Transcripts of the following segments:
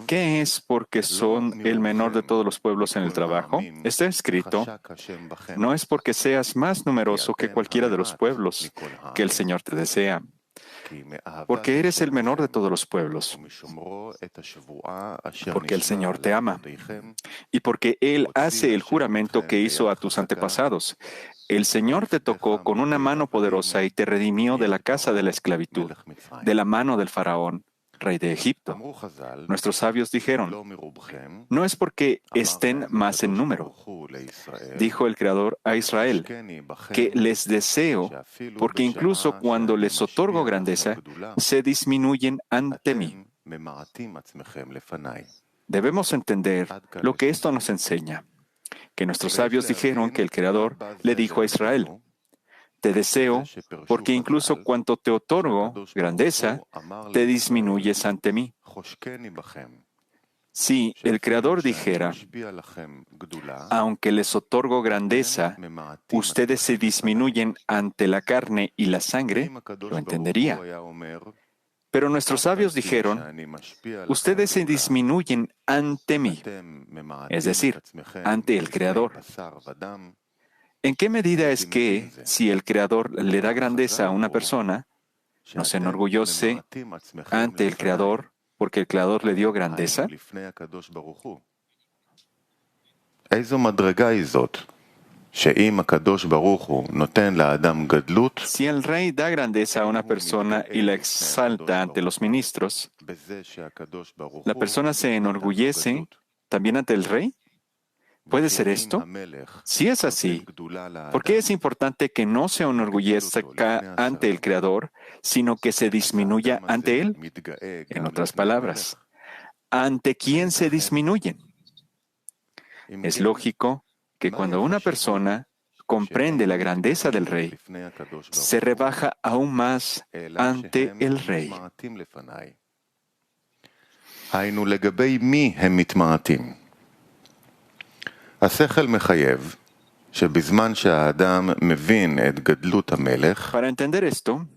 ¿Qué es porque son el menor de todos los pueblos en el trabajo? Está escrito, no es porque seas más numeroso que cualquiera de los pueblos que el Señor te desea, porque eres el menor de todos los pueblos, porque el Señor te ama y porque Él hace el juramento que hizo a tus antepasados. El Señor te tocó con una mano poderosa y te redimió de la casa de la esclavitud, de la mano del faraón, rey de Egipto. Nuestros sabios dijeron, no es porque estén más en número, dijo el Creador a Israel, que les deseo, porque incluso cuando les otorgo grandeza, se disminuyen ante mí. Debemos entender lo que esto nos enseña, que nuestros sabios dijeron que el Creador le dijo a Israel, te deseo, porque incluso cuanto te otorgo grandeza, te disminuyes ante mí. Si el Creador dijera, aunque les otorgo grandeza, ustedes se disminuyen ante la carne y la sangre, lo entendería. Pero nuestros sabios dijeron, ustedes se disminuyen ante mí, es decir, ante el Creador. ¿En qué medida es que, si el Creador le da grandeza a una persona, no se enorgullece ante el Creador porque el Creador le dio grandeza? Si el rey da grandeza a una persona y la exalta ante los ministros, ¿la persona se enorgullece también ante el rey? ¿Puede ser esto? Si es así, ¿por qué es importante que no se enorgullezca ante el Creador, sino que se disminuya ante Él? En otras palabras, ¿ante quién se disminuyen? Es lógico que cuando una persona comprende la grandeza del Rey, se rebaja aún más ante el Rey. Para entender esto,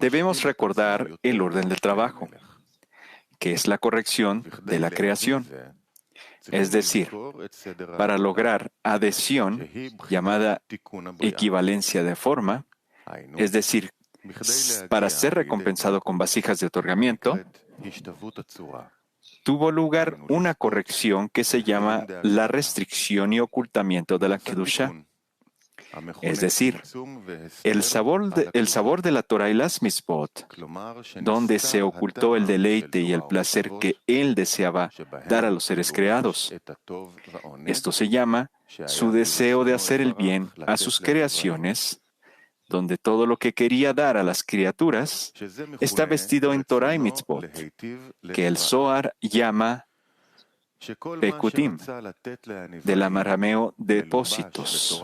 debemos recordar el orden del trabajo, que es la corrección de la creación. Es decir, para lograr adhesión, llamada equivalencia de forma, es decir, para ser recompensado con vasijas de otorgamiento, tuvo lugar una corrección que se llama la restricción y ocultamiento de la Kedusha. Es decir, el sabor de la Torah y las Mitzvot, donde se ocultó el deleite y el placer que Él deseaba dar a los seres creados. Esto se llama su deseo de hacer el bien a sus creaciones, donde todo lo que quería dar a las criaturas está vestido en Torah y Mitzvot, que el Zohar llama Pekutim, del arameo depósitos,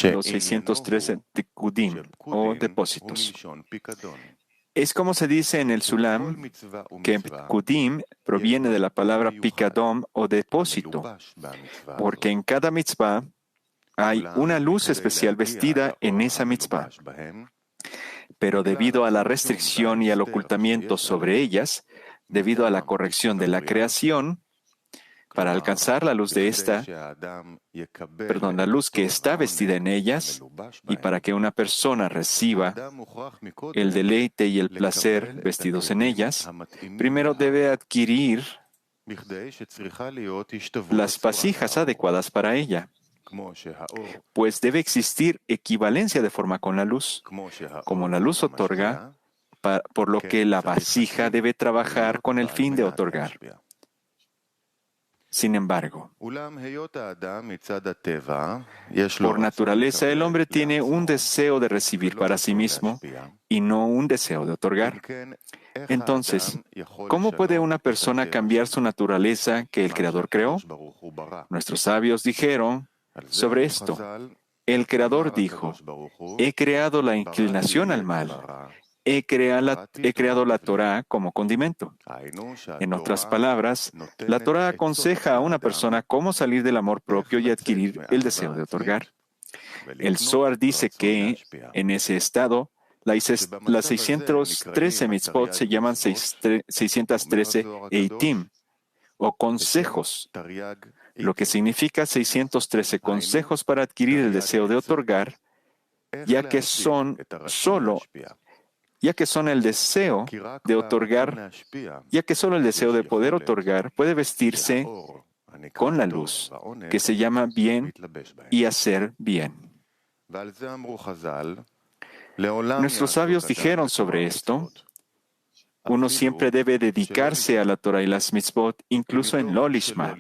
los 613 Tekudim, o depósitos. Es como se dice en el Sulam, que Pekudim proviene de la palabra Pikadom o depósito, porque en cada mitzvah hay una luz especial vestida en esa mitzvah. Pero debido a la restricción y al ocultamiento sobre ellas, debido a la corrección de la creación, para alcanzar la luz de la luz que está vestida en ellas, y para que una persona reciba el deleite y el placer vestidos en ellas, primero debe adquirir las vasijas adecuadas para ella, pues debe existir equivalencia de forma con la luz. Como la luz otorga, por lo que la vasija debe trabajar con el fin de otorgar. Sin embargo, por naturaleza el hombre tiene un deseo de recibir para sí mismo y no un deseo de otorgar. Entonces, ¿cómo puede una persona cambiar su naturaleza que el Creador creó? Nuestros sabios dijeron sobre esto. El Creador dijo, he creado la inclinación al mal. He creado la Torah como condimento. En otras palabras, la Torah aconseja a una persona cómo salir del amor propio y adquirir el deseo de otorgar. El Zohar dice que, en ese estado, Las 613 mitzvot se llaman 613 eitim, o consejos, lo que significa 613 consejos para adquirir el deseo de otorgar, ya que son el deseo de otorgar, ya que solo el deseo de poder otorgar puede vestirse con la luz, que se llama bien y hacer bien. Nuestros sabios dijeron sobre esto: uno siempre debe dedicarse a la Torah y las mitzvot, incluso en lo lishma,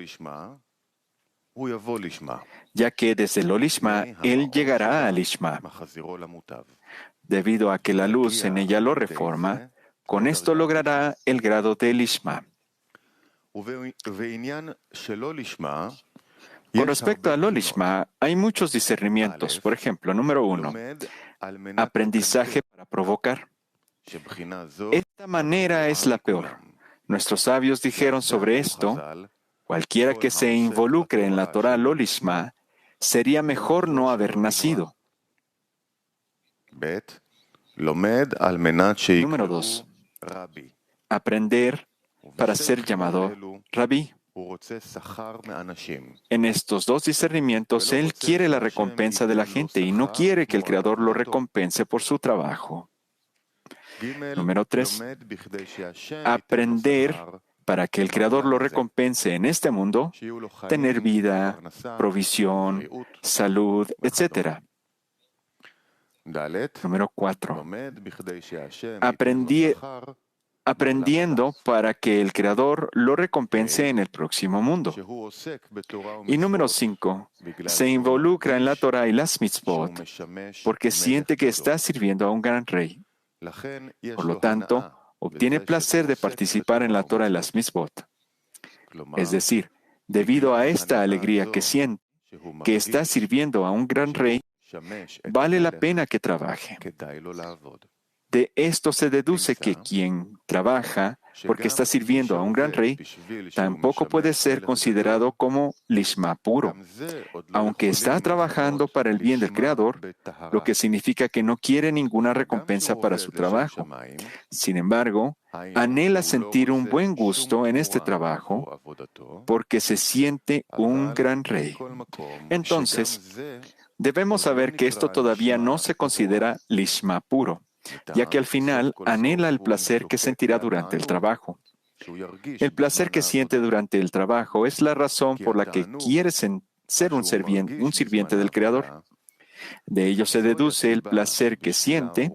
ya que desde lo lishma él llegará al lishma. Debido a que la luz en ella lo reforma, con esto logrará el grado de lishma. Con respecto a lo lishma, hay muchos discernimientos. Por ejemplo, número 1, aprendizaje para provocar. Esta manera es la peor. Nuestros sabios dijeron sobre esto: cualquiera que se involucre en la Torah lo lishma, sería mejor no haber nacido. Número 2, aprender para ser llamado Rabí. En estos dos discernimientos, él quiere la recompensa de la gente y no quiere que el Creador lo recompense por su trabajo. Número 3, aprender para que el Creador lo recompense en este mundo, tener vida, provisión, salud, etc. Número 4, aprendiendo para que el Creador lo recompense en el próximo mundo. Y número 5, se involucra en la Torah y las mitzvot porque siente que está sirviendo a un gran rey. Por lo tanto, obtiene placer de participar en la Torah y las mitzvot. Es decir, debido a esta alegría que siente, que está sirviendo a un gran rey, vale la pena que trabaje. De esto se deduce que quien trabaja porque está sirviendo a un gran rey tampoco puede ser considerado como lishma puro, aunque está trabajando para el bien del Creador, lo que significa que no quiere ninguna recompensa para su trabajo. Sin embargo, anhela sentir un buen gusto en este trabajo porque se siente un gran rey. Entonces, debemos saber que esto todavía no se considera lishma puro, ya que al final anhela el placer que sentirá durante el trabajo. El placer que siente durante el trabajo es la razón por la que quiere ser un sirviente del Creador. De ello se deduce el placer que siente.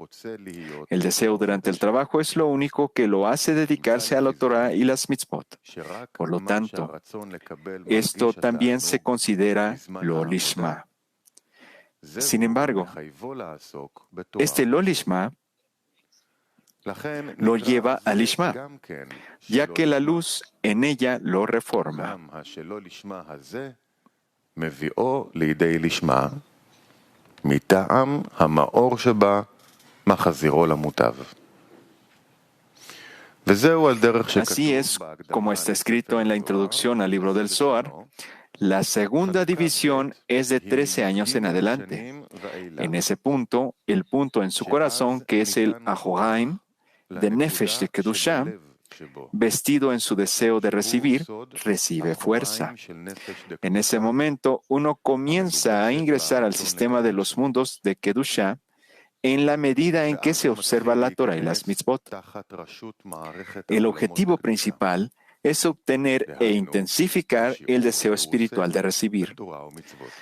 El deseo durante el trabajo es lo único que lo hace dedicarse a la Torah y las mitzvot. Por lo tanto, esto también se considera lo lishma. Sin embargo, este lo lishma lo lleva al lishma, ya que la luz en ella lo reforma. Así es como está escrito en la introducción al libro del Zohar. La segunda división es de 13 años en adelante. En ese punto, el punto en su corazón, que es el Ahoraim, de Nefesh de Kedushá, vestido en su deseo de recibir, recibe fuerza. En ese momento, uno comienza a ingresar al sistema de los mundos de Kedushá en la medida en que se observa la Torah y las mitzvot. El objetivo principal es obtener e intensificar el deseo espiritual de recibir.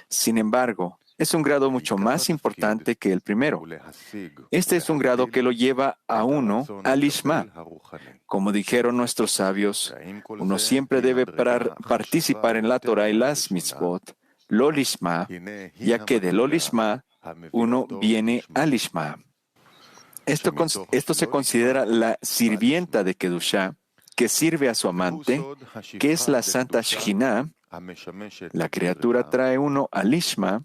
Sin embargo, es un grado mucho más importante que el primero. Este es un grado que lo lleva a uno al lishma. Como dijeron nuestros sabios, uno siempre debe participar en la Torah y las mitzvot, lo lishma, ya que de lo lishma uno viene al lishma. Esto se considera la sirvienta de Kedushá, que sirve a su amante, que es la Santa Shekhinah. La criatura trae uno al lishma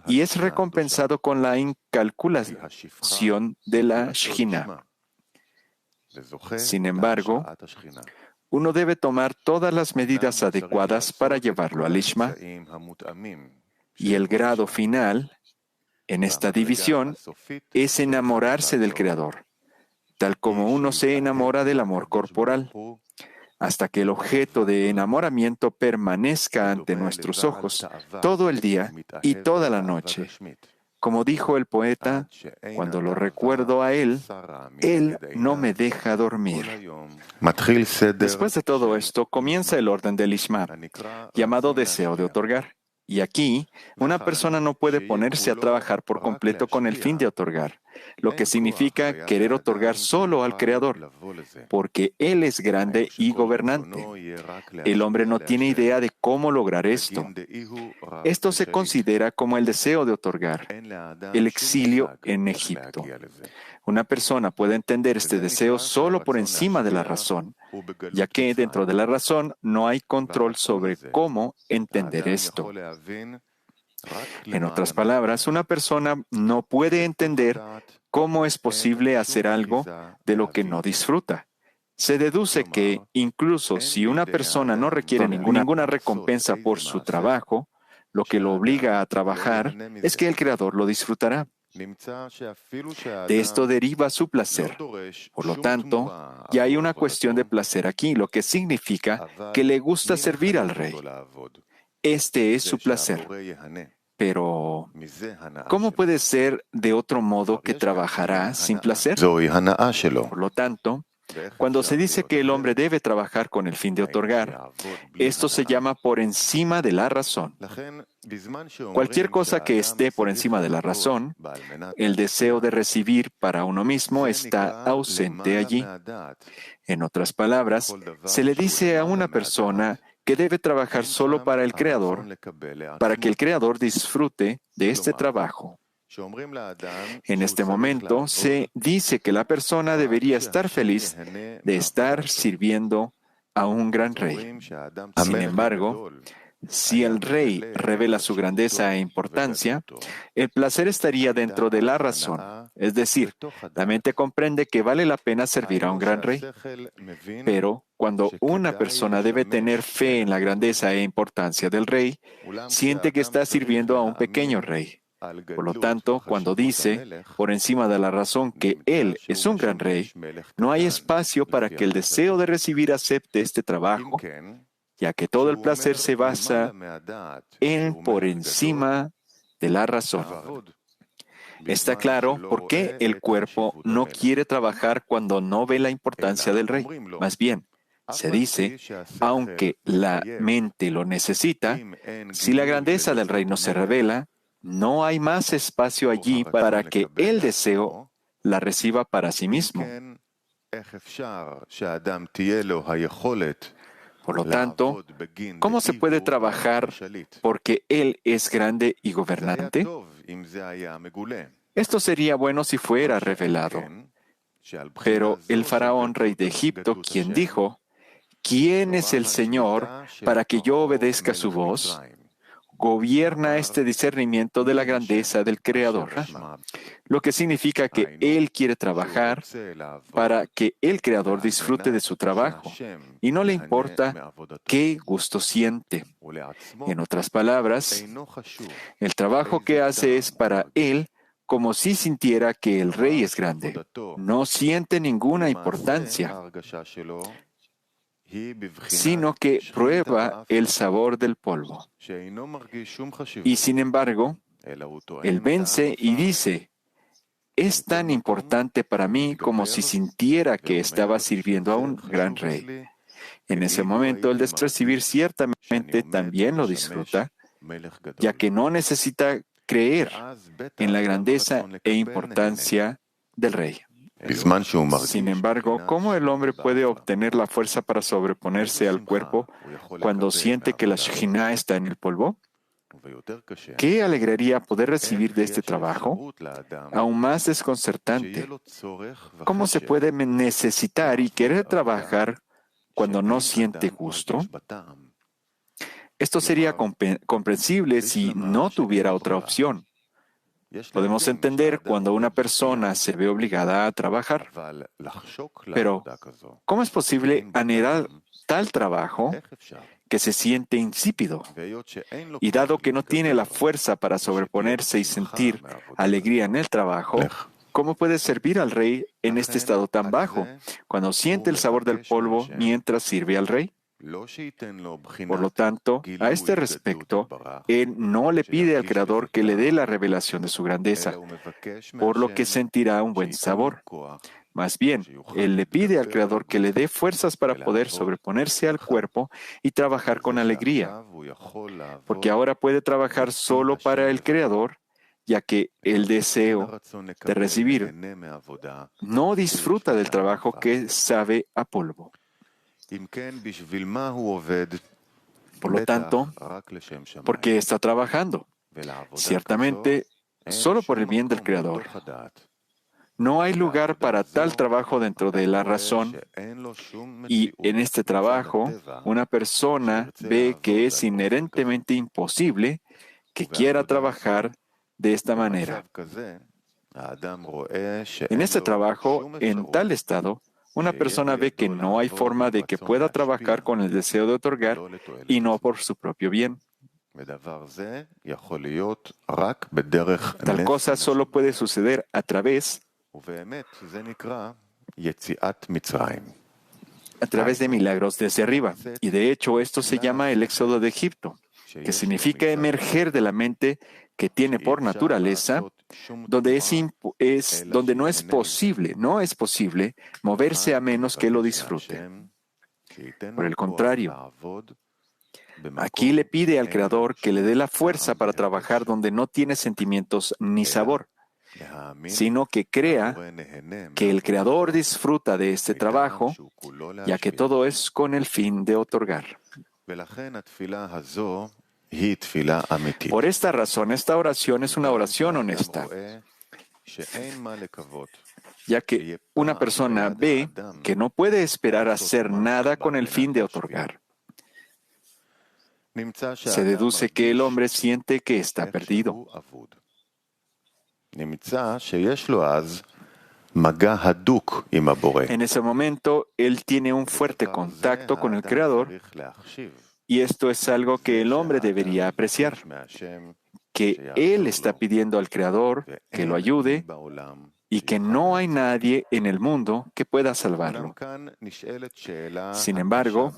y es recompensado con la incalculación de la Shekhinah. Sin embargo, uno debe tomar todas las medidas adecuadas para llevarlo al lishma. Y el grado final en esta división es enamorarse del Creador, tal como uno se enamora del amor corporal, hasta que el objeto de enamoramiento permanezca ante nuestros ojos todo el día y toda la noche. Como dijo el poeta, cuando lo recuerdo a él no me deja dormir. Después de todo esto, comienza el orden del Ishma, llamado deseo de otorgar. Y aquí, una persona no puede ponerse a trabajar por completo con el fin de otorgar, lo que significa querer otorgar solo al Creador, porque Él es grande y gobernante. El hombre no tiene idea de cómo lograr esto. Esto se considera como el deseo de otorgar, el exilio en Egipto. Una persona puede entender este deseo solo por encima de la razón, ya que dentro de la razón no hay control sobre cómo entender esto. En otras palabras, una persona no puede entender cómo es posible hacer algo de lo que no disfruta. Se deduce que, incluso si una persona no requiere ninguna recompensa por su trabajo, lo que lo obliga a trabajar es que el Creador lo disfrutará. De esto deriva su placer. Por lo tanto, ya hay una cuestión de placer aquí, lo que significa que le gusta servir al rey. Este es su placer. Pero, ¿cómo puede ser de otro modo que trabajará sin placer? Por lo tanto, cuando se dice que el hombre debe trabajar con el fin de otorgar, esto se llama por encima de la razón. Cualquier cosa que esté por encima de la razón, el deseo de recibir para uno mismo está ausente allí. En otras palabras, se le dice a una persona que debe trabajar solo para el Creador, para que el Creador disfrute de este trabajo. En este momento se dice que la persona debería estar feliz de estar sirviendo a un gran rey. Sin embargo, si el rey revela su grandeza e importancia, el placer estaría dentro de la razón. Es decir, la mente comprende que vale la pena servir a un gran rey. Pero cuando una persona debe tener fe en la grandeza e importancia del rey, siente que está sirviendo a un pequeño rey. Por lo tanto, cuando dice, por encima de la razón, que él es un gran rey, no hay espacio para que el deseo de recibir acepte este trabajo, ya que todo el placer se basa en por encima de la razón. Está claro por qué el cuerpo no quiere trabajar cuando no ve la importancia del rey. Más bien, se dice, aunque la mente lo necesita, si la grandeza del rey no se revela, no hay más espacio allí para que el deseo la reciba para sí mismo. Por lo tanto, ¿cómo se puede trabajar porque Él es grande y gobernante? Esto sería bueno si fuera revelado. Pero el faraón, rey de Egipto, quien dijo, ¿quién es el Señor para que yo obedezca su voz?, gobierna este discernimiento de la grandeza del Creador, lo que significa que Él quiere trabajar para que el Creador disfrute de su trabajo y no le importa qué gusto siente. En otras palabras, el trabajo que hace es para Él como si sintiera que el Rey es grande. No siente ninguna importancia, sino que prueba el sabor del polvo. Y sin embargo, él vence y dice, es tan importante para mí como si sintiera que estaba sirviendo a un gran rey. En ese momento, el de recibir ciertamente también lo disfruta, ya que no necesita creer en la grandeza e importancia del rey. Sin embargo, ¿cómo el hombre puede obtener la fuerza para sobreponerse al cuerpo cuando siente que la Shekhinah está en el polvo? ¿Qué alegraría poder recibir de este trabajo? Aún más desconcertante. ¿Cómo se puede necesitar y querer trabajar cuando no siente gusto? Esto sería comprensible si no tuviera otra opción. Podemos entender cuando una persona se ve obligada a trabajar. Pero, ¿cómo es posible anhelar tal trabajo que se siente insípido. Y dado que no tiene la fuerza para sobreponerse y sentir alegría en el trabajo, ¿cómo puede servir al rey en este estado tan bajo, cuando siente el sabor del polvo mientras sirve al rey? Por lo tanto, a este respecto, él no le pide al Creador que le dé la revelación de su grandeza, por lo que sentirá un buen sabor. Más bien, él le pide al Creador que le dé fuerzas para poder sobreponerse al cuerpo y trabajar con alegría, porque ahora puede trabajar solo para el Creador, ya que el deseo de recibir no disfruta del trabajo que sabe a polvo. Por lo tanto, ¿por qué está trabajando? Ciertamente, solo por el bien del Creador. No hay lugar para tal trabajo dentro de la razón, y en este trabajo, una persona ve que es inherentemente imposible que quiera trabajar de esta manera. En este trabajo, en tal estado, una persona ve que no hay forma de que pueda trabajar con el deseo de otorgar y no por su propio bien. Tal cosa solo puede suceder a través de milagros desde arriba. Y de hecho, esto se llama el éxodo de Egipto, que significa emerger de la mente que tiene por naturaleza, donde no es posible moverse a menos que lo disfrute. Por el contrario, aquí le pide al Creador que le dé la fuerza para trabajar donde no tiene sentimientos ni sabor, sino que crea que el Creador disfruta de este trabajo, ya que todo es con el fin de otorgar. Por esta razón, esta oración es una oración honesta, ya que una persona ve que no puede esperar hacer nada con el fin de otorgar. Se deduce que el hombre siente que está perdido. En ese momento, él tiene un fuerte contacto con el Creador, y esto es algo que el hombre debería apreciar, que él está pidiendo al Creador que lo ayude y que no hay nadie en el mundo que pueda salvarlo. Sin embargo,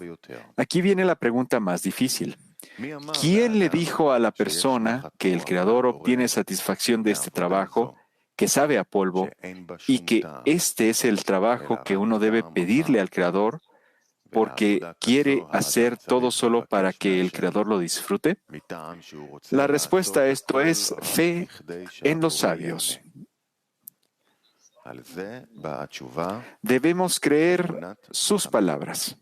aquí viene la pregunta más difícil. ¿Quién le dijo a la persona que el Creador obtiene satisfacción de este trabajo, que sabe a polvo, y que este es el trabajo que uno debe pedirle al Creador porque quiere hacer todo solo para que el Creador lo disfrute? La respuesta a esto es fe en los sabios. Debemos creer sus palabras.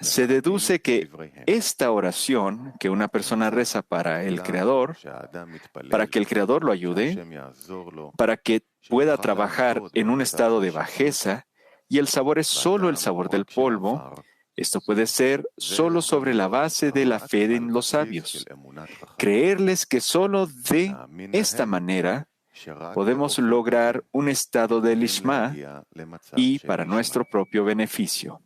Se deduce que esta oración que una persona reza para el Creador, para que el Creador lo ayude, para que pueda trabajar en un estado de bajeza, y el sabor es solo el sabor del polvo, esto puede ser solo sobre la base de la fe en los sabios. Creerles que solo de esta manera podemos lograr un estado de lishma y para nuestro propio beneficio.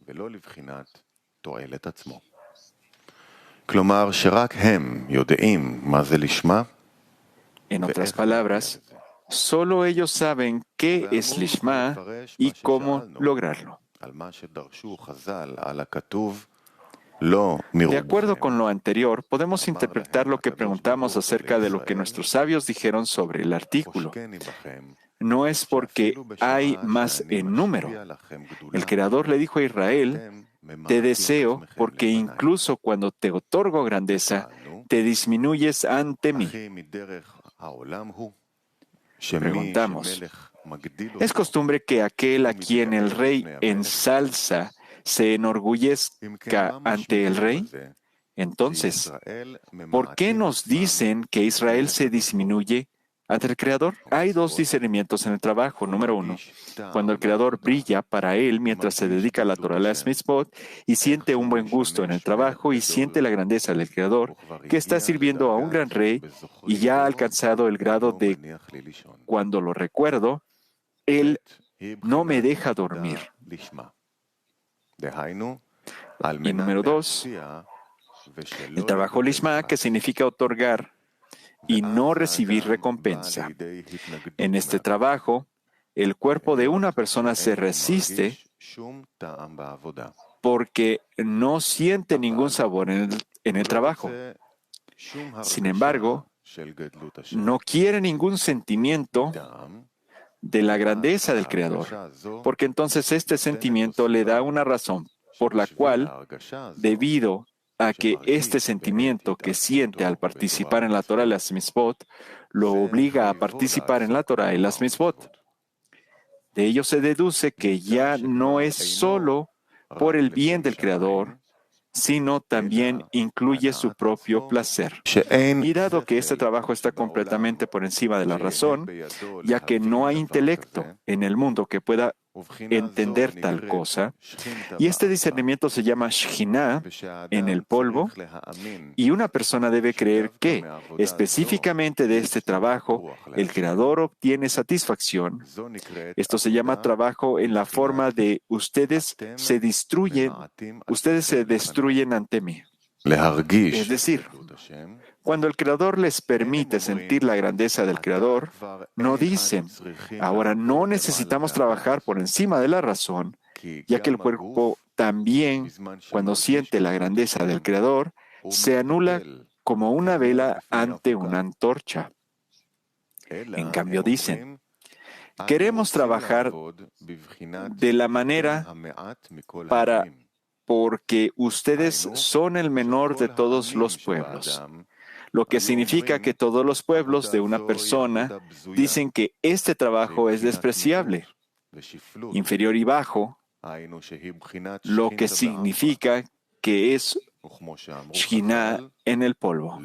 En otras palabras, solo ellos saben qué es lishma y cómo lograrlo. De acuerdo con lo anterior, podemos interpretar lo que preguntamos acerca de lo que nuestros sabios dijeron sobre el artículo. No es porque hay más en número. El Creador le dijo a Israel: te deseo porque incluso cuando te otorgo grandeza, te disminuyes ante mí. Preguntamos, ¿es costumbre que aquel a quien el rey ensalza se enorgullezca ante el rey? Entonces, ¿por qué nos dicen que Israel se disminuye ante el Creador? Hay dos discernimientos en el trabajo. Número uno, cuando el Creador brilla para él mientras se dedica a la Torah, las mitzvot, y siente un buen gusto en el trabajo y siente la grandeza del Creador, que está sirviendo a un gran rey y ya ha alcanzado el grado de cuando lo recuerdo, él no me deja dormir. Y número 2, el trabajo lishma, que significa otorgar y no recibir recompensa. En este trabajo, el cuerpo de una persona se resiste porque no siente ningún sabor en el trabajo. Sin embargo, no quiere ningún sentimiento de la grandeza del Creador, porque entonces este sentimiento le da una razón por la cual, debido a que este sentimiento que siente al participar en la Torah y las mitzvot, lo obliga a participar en la Torah y las mitzvot. De ello se deduce que ya no es solo por el bien del Creador, sino también incluye su propio placer. Y dado que este trabajo está completamente por encima de la razón, ya que no hay intelecto en el mundo que pueda entender tal cosa, y este discernimiento se llama Shekhinah en el polvo, y una persona debe creer que, específicamente de este trabajo, el Creador obtiene satisfacción. Esto se llama trabajo en la forma de ustedes se destruyen ante mí. Es decir, cuando el Creador les permite sentir la grandeza del Creador, no dicen, ahora no necesitamos trabajar por encima de la razón, ya que el cuerpo también, cuando siente la grandeza del Creador, se anula como una vela ante una antorcha. En cambio dicen, queremos trabajar de la manera porque ustedes son el menor de todos los pueblos, lo que significa que todos los pueblos de una persona dicen que este trabajo es despreciable, inferior y bajo, lo que significa que es Shekhinah en el polvo.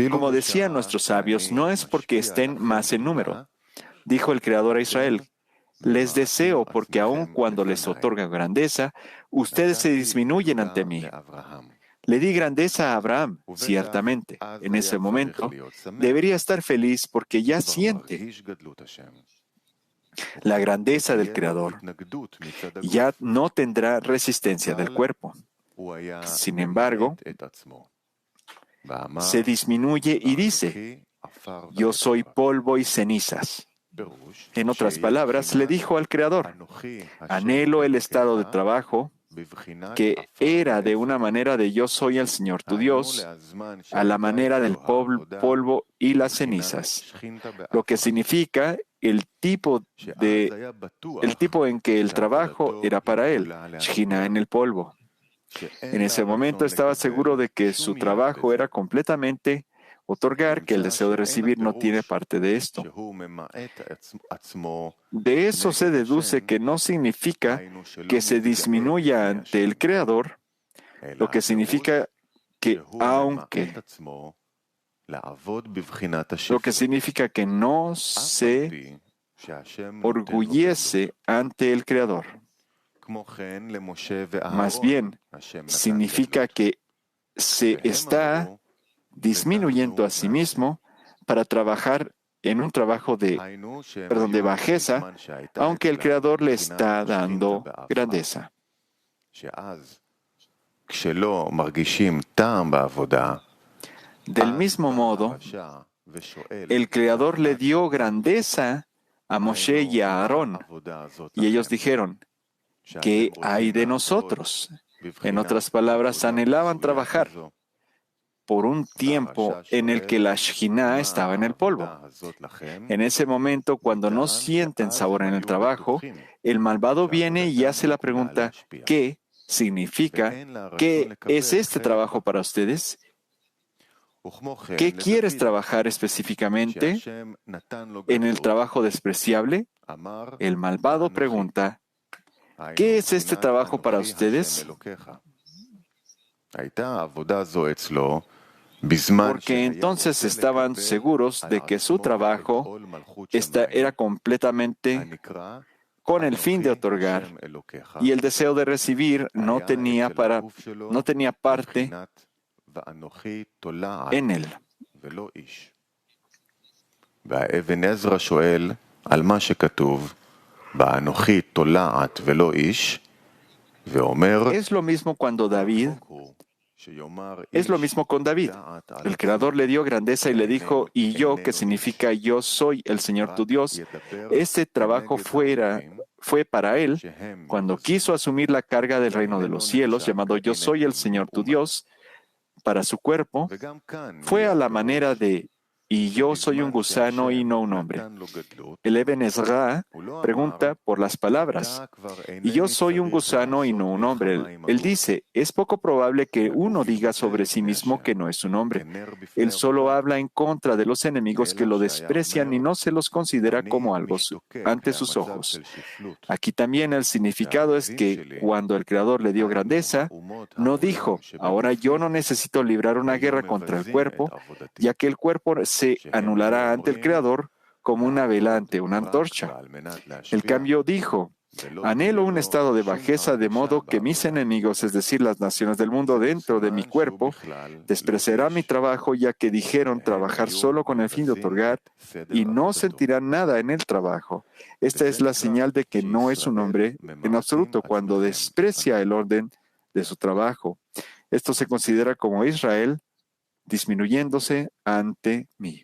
Como decían nuestros sabios, no es porque estén más en número. Dijo el Creador a Israel, les deseo porque aun cuando les otorga grandeza, ustedes se disminuyen ante mí. Le di grandeza a Abraham, ciertamente. En ese momento, debería estar feliz porque ya siente la grandeza del Creador. Ya no tendrá resistencia del cuerpo. Sin embargo, se disminuye y dice, yo soy polvo y cenizas. En otras palabras, le dijo al Creador, anhelo el estado de trabajo que era de una manera de yo soy el Señor tu Dios, a la manera del polvo y las cenizas, lo que significa el tipo en que el trabajo era para él, Shekhinah en el polvo. En ese momento estaba seguro de que su trabajo era completamente otorgar, que el deseo de recibir no tiene parte de esto. De eso se deduce que no significa que se disminuya ante el Creador, lo que significa que no se orgullece ante el Creador. Más bien, significa que se está disminuyendo a sí mismo para trabajar en un trabajo de bajeza, aunque el Creador le está dando grandeza. Del mismo modo, el Creador le dio grandeza a Moshe y a Aarón, y ellos dijeron, ¿qué hay de nosotros? En otras palabras, anhelaban trabajar por un tiempo en el que la Shekhinah estaba en el polvo. En ese momento, cuando no sienten sabor en el trabajo, el malvado viene y hace la pregunta, ¿qué significa? ¿Qué es este trabajo para ustedes? ¿Qué quieres trabajar específicamente en el trabajo despreciable? El malvado pregunta, ¿qué es este trabajo para ustedes? Porque entonces estaban seguros de que su trabajo era completamente con el fin de otorgar, y el deseo de recibir no tenía parte en él. ואבן עזרא שואל על מה שכתוב, באנוכי תולעת ולא איש, Es lo mismo cuando David Es lo mismo con David. El Creador le dio grandeza y le dijo, y yo, que significa yo soy el Señor tu Dios. Este trabajo fue para él cuando quiso asumir la carga del reino de los cielos, llamado yo soy el Señor tu Dios, para su cuerpo. Fue a la manera de, y yo soy un gusano y no un hombre. El Eben Ezra pregunta por las palabras, y yo soy un gusano y no un hombre. Él dice, es poco probable que uno diga sobre sí mismo que no es un hombre. Él solo habla en contra de los enemigos que lo desprecian y no se los considera como algo ante sus ojos. Aquí también el significado es que cuando el Creador le dio grandeza, no dijo, ahora yo no necesito librar una guerra contra el cuerpo, ya que el cuerpo se anulará ante el Creador como una vela ante una antorcha. El cambio dijo, anhelo un estado de bajeza de modo que mis enemigos, es decir, las naciones del mundo dentro de mi cuerpo, despreciarán mi trabajo ya que dijeron trabajar solo con el fin de otorgar y no sentirán nada en el trabajo. Esta es la señal de que no es un hombre en absoluto cuando desprecia el orden de su trabajo. Esto se considera como Israel disminuyéndose ante mí.